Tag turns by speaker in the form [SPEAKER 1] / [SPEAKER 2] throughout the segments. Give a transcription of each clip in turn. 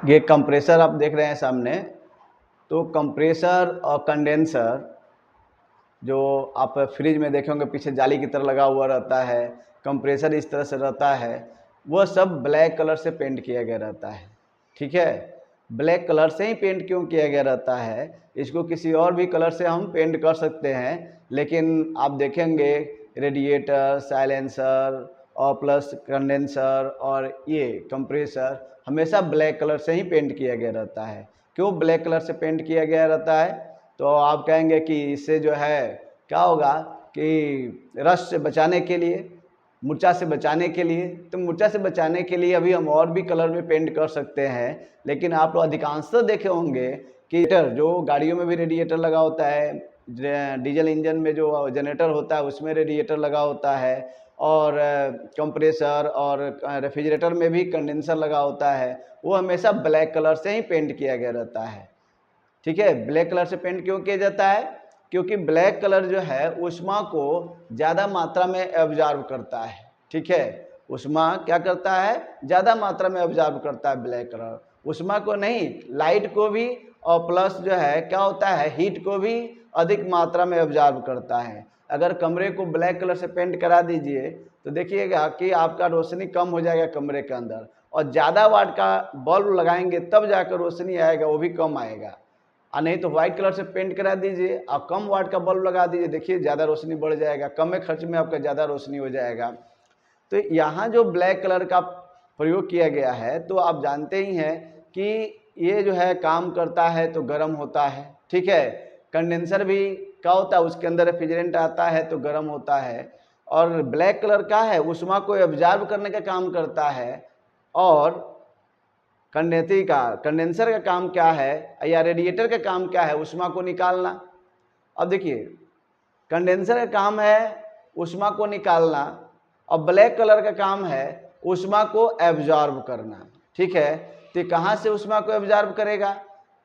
[SPEAKER 1] ये कंप्रेसर आप देख रहे हैं सामने। तो कंप्रेसर और कंडेंसर जो आप फ्रिज में देखे होंगे पीछे जाली की तरह लगा हुआ रहता है, कंप्रेसर इस तरह से रहता है, वह सब ब्लैक कलर से पेंट किया गया रहता है। ठीक है, ब्लैक कलर से ही पेंट क्यों किया गया रहता है? इसको किसी और भी कलर से हम पेंट कर सकते हैं, लेकिन आप देखेंगे रेडिएटर, साइलेंसर और प्लस कंडेंसर और ये कंप्रेसर हमेशा ब्लैक कलर से ही पेंट किया गया रहता है। क्यों ब्लैक कलर से पेंट किया गया रहता है? तो आप कहेंगे कि इससे जो है क्या होगा कि रस्ट से बचाने के लिए, मूर्छा से बचाने के लिए, तो मूर्छा से बचाने के लिए अभी हम और भी कलर में पेंट कर सकते हैं। लेकिन आप लोग अधिकांशतः देखे होंगे कि जो गाड़ियों में भी रेडिएटर लगा होता है, डीजल इंजन में जो जनरेटर होता है उसमें रेडिएटर लगा होता है, और कंप्रेसर और रेफ्रिजरेटर में भी कंडेंसर लगा होता है, वो हमेशा ब्लैक कलर से ही पेंट किया गया रहता है। ठीक है, ब्लैक कलर से पेंट क्यों किया जाता है? क्योंकि ब्लैक कलर जो है ऊष्मा को ज़्यादा मात्रा में एब्जॉर्ब करता है। ठीक है, ऊष्मा क्या करता है? ज़्यादा मात्रा में एब्जॉर्ब करता है ब्लैक कलर। ऊष्मा को नहीं, लाइट को भी, और प्लस जो है क्या होता है, हीट को भी अधिक मात्रा में एब्जॉर्ब करता है। अगर कमरे को ब्लैक कलर से पेंट करा दीजिए तो देखिएगा कि आपका रोशनी कम हो जाएगा कमरे के अंदर, और ज़्यादा वाट का बल्ब लगाएंगे तब जाकर रोशनी आएगा, वो भी कम आएगा। और नहीं तो व्हाइट कलर से पेंट करा दीजिए और कम वाट का बल्ब लगा दीजिए, देखिए ज़्यादा रोशनी बढ़ जाएगा, कम खर्च में आपका ज़्यादा रोशनी हो जाएगा। तो यहाँ जो ब्लैक कलर का प्रयोग किया गया है, तो आप जानते ही हैं कि ये जो है काम करता है तो गर्म होता है। ठीक है, कंडेंसर भी क्या होता है, उसके अंदर रेफ्रिजरेंट आता है तो गर्म होता है। और ब्लैक कलर का है ऊष्मा को एब्जॉर्ब करने का काम करता है। और कंडेंसर का काम क्या है, या रेडिएटर का काम क्या है? ऊष्मा को निकालना। अब देखिए, कंडेंसर का काम है ऊष्मा को निकालना, और ब्लैक कलर का काम है ऊष्मा को एब्जॉर्ब करना। ठीक है, तो कहाँ से ऊष्मा को एब्जॉर्ब करेगा?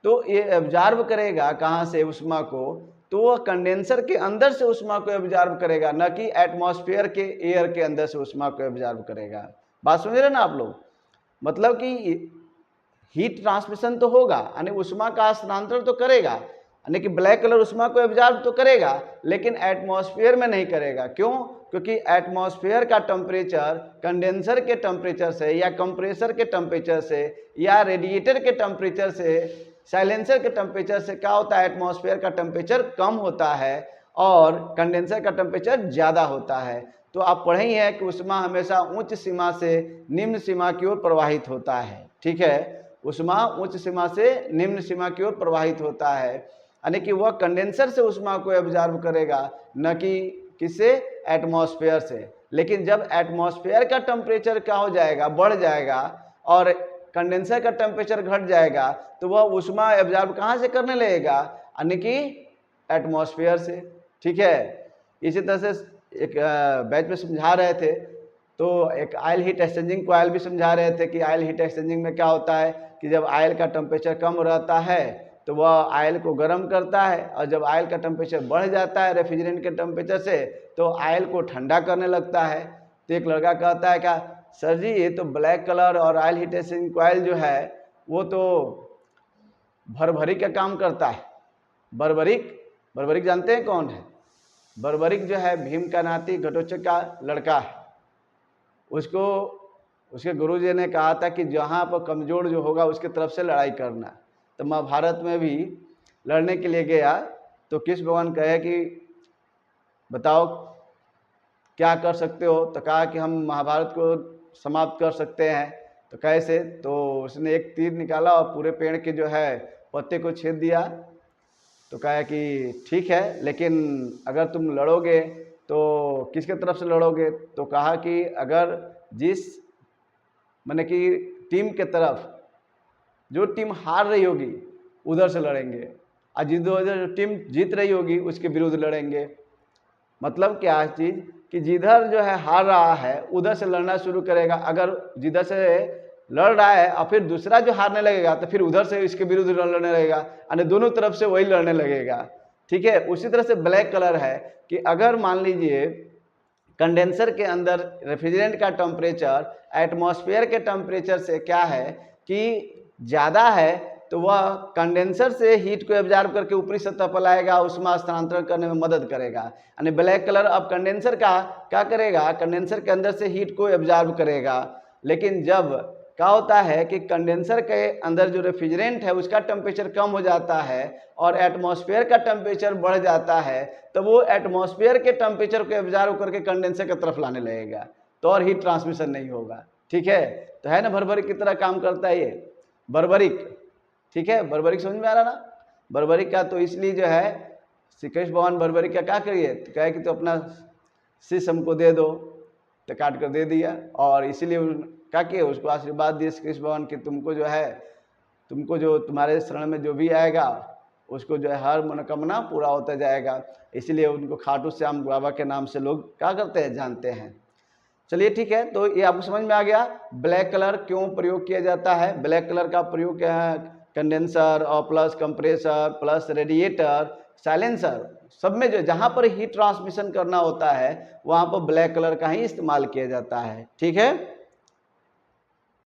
[SPEAKER 1] तो ये एब्जॉर्ब करेगा कहाँ से ऊष्मा को? तो वह कंडेंसर के अंदर से ऊष्मा को एब्जॉर्ब करेगा, न कि एटमॉस्फेयर के एयर के अंदर से ऊष्मा को एब्जॉर्ब करेगा। बात समझ रहे ना आप लोग? मतलब कि हीट ट्रांसमिशन तो होगा, यानी ऊष्मा का स्थानांतरण तो करेगा, यानी कि ब्लैक कलर ऊष्मा को एब्जॉर्ब तो करेगा, लेकिन एटमॉस्फेयर में नहीं करेगा। क्यों? क्योंकि एटमॉस्फेयर का टेम्परेचर कंडेंसर के टेम्परेचर से, या कंप्रेसर के टेम्परेचर से, या रेडिएटर के टेम्परेचर से, साइलेंसर के टेम्परेचर से क्या होता है? एटमॉस्फेयर का टेम्परेचर कम होता है और कंडेंसर का टेम्परेचर ज़्यादा होता है। तो आप पढ़े ही हैं कि ऊष्मा हमेशा उच्च सीमा से निम्न सीमा की ओर प्रवाहित होता है। ठीक है, ऊष्मा उच्च सीमा से निम्न सीमा की ओर प्रवाहित होता है, यानी कि वह कंडेंसर से ऊष्मा को एब्जॉर्ब करेगा, न कि किससे? एटमॉस्फेयर से। लेकिन जब एटमॉस्फेयर का टेम्परेचर क्या हो जाएगा? बढ़ जाएगा, और कंडेंसर का टेम्परेचर घट जाएगा, तो वह ऊष्मा एब्जॉर्ब कहाँ से करने लगेगा? यानी कि एटमॉस्फेयर से। ठीक है, इसी तरह से एक बैच में समझा रहे थे, तो एक आयल हीट एक्सचेंजिंग कॉइल भी समझा रहे थे कि आयल हीट एक्सचेंजिंग में क्या होता है कि जब आयल का टेम्परेचर कम रहता है तो वह आयल को गर्म करता है, और जब आयल का टेम्परेचर बढ़ जाता है रेफ्रिजरेंट के टेम्परेचर से, तो आयल को ठंडा करने लगता है। तो एक लड़का कहता है क्या, सर जी ये तो ब्लैक कलर और आयल हीट एक्सचेंजिंग कॉइल जो है वो तो भरभरी का काम करता है। बर्बरिक जानते हैं कौन है? बर्बरिक जो है भीम का नाती घटोत्कच का लड़का है। उसको उसके गुरुजी ने कहा था कि जहाँ पर कमज़ोर जो होगा उसके तरफ से लड़ाई करना। तो महाभारत में भी लड़ने के लिए गया, तो कृष्ण भगवान कहे कि बताओ क्या कर सकते हो? तो कहा कि हम महाभारत को समाप्त कर सकते हैं। तो कैसे? तो उसने एक तीर निकाला और पूरे पेड़ के जो है पत्ते को छेद दिया। तो कहा कि ठीक है, लेकिन अगर तुम लड़ोगे तो किसके तरफ से लड़ोगे? तो कहा कि अगर जिस माने कि टीम के तरफ जो टीम हार रही होगी उधर से लड़ेंगे, और जो टीम जीत रही होगी उसके विरुद्ध लड़ेंगे। मतलब क्या चीज़ कि जिधर जो है हार रहा है उधर से लड़ना शुरू करेगा। अगर जिधर से लड़ रहा है और फिर दूसरा जो हारने लगेगा तो फिर उधर से इसके विरुद्ध लड़ने लगेगा, यानी दोनों तरफ से वही लड़ने लगेगा। ठीक है, उसी तरह से ब्लैक कलर है कि अगर मान लीजिए कंडेंसर के अंदर रेफ्रिजरेंट का टेम्परेचर एटमॉस्फेयर के टेम्परेचर से क्या है कि ज़्यादा है तो वह कंडेंसर से हीट को एब्जॉर्ब करके ऊपरी सतह पर लाएगा, उसमें स्थानांतरण करने में मदद करेगा। यानी ब्लैक कलर अब कंडेंसर का क्या करेगा, कंडेंसर के अंदर से हीट को एब्जॉर्ब करेगा। लेकिन जब क्या होता है कि कंडेंसर के अंदर जो रेफ्रिजरेंट है उसका टेम्परेचर कम हो जाता है और एटमॉस्फेयर का टेम्परेचर बढ़ जाता है, तो वो एटमॉस्फेयर के टेम्परेचर को एब्जॉर्ब करके कंडेंसर की तरफ लाने लगेगा, तो और हीट ट्रांसमिशन नहीं होगा। ठीक है, तो है ना भरभरी की तरह काम करता है ये बर्बरिक। ठीक है, बर्बरिक समझ में आ रहा ना, बर्बरिक का। तो इसलिए जो है श्री कृष्ण भगवान बर्बरिक का क्या करिए, तो कहे कि तो अपना शीश हमको दे दो, तो काट कर दे दिया। और इसीलिए क्या किए, उसको आशीर्वाद दिए श्री कृष्ण भगवान कि तुमको जो है, तुमको जो तुम्हारे शरण में जो भी आएगा उसको जो है हर मनोकामना पूरा होता जाएगा। इसलिए उनको खाटू श्याम बाबा के नाम से लोग क्या करते हैं, जानते हैं। चलिए ठीक है, तो ये आपको समझ में आ गया ब्लैक कलर क्यों प्रयोग किया जाता है। ब्लैक कलर का प्रयोग क्या है, कंडेंसर और plus compressor plus radiator silencer सब में जो जहाँ पर हीट ट्रांसमिशन करना होता है वहाँ पर ब्लैक कलर का ही इस्तेमाल किया जाता है। ठीक है।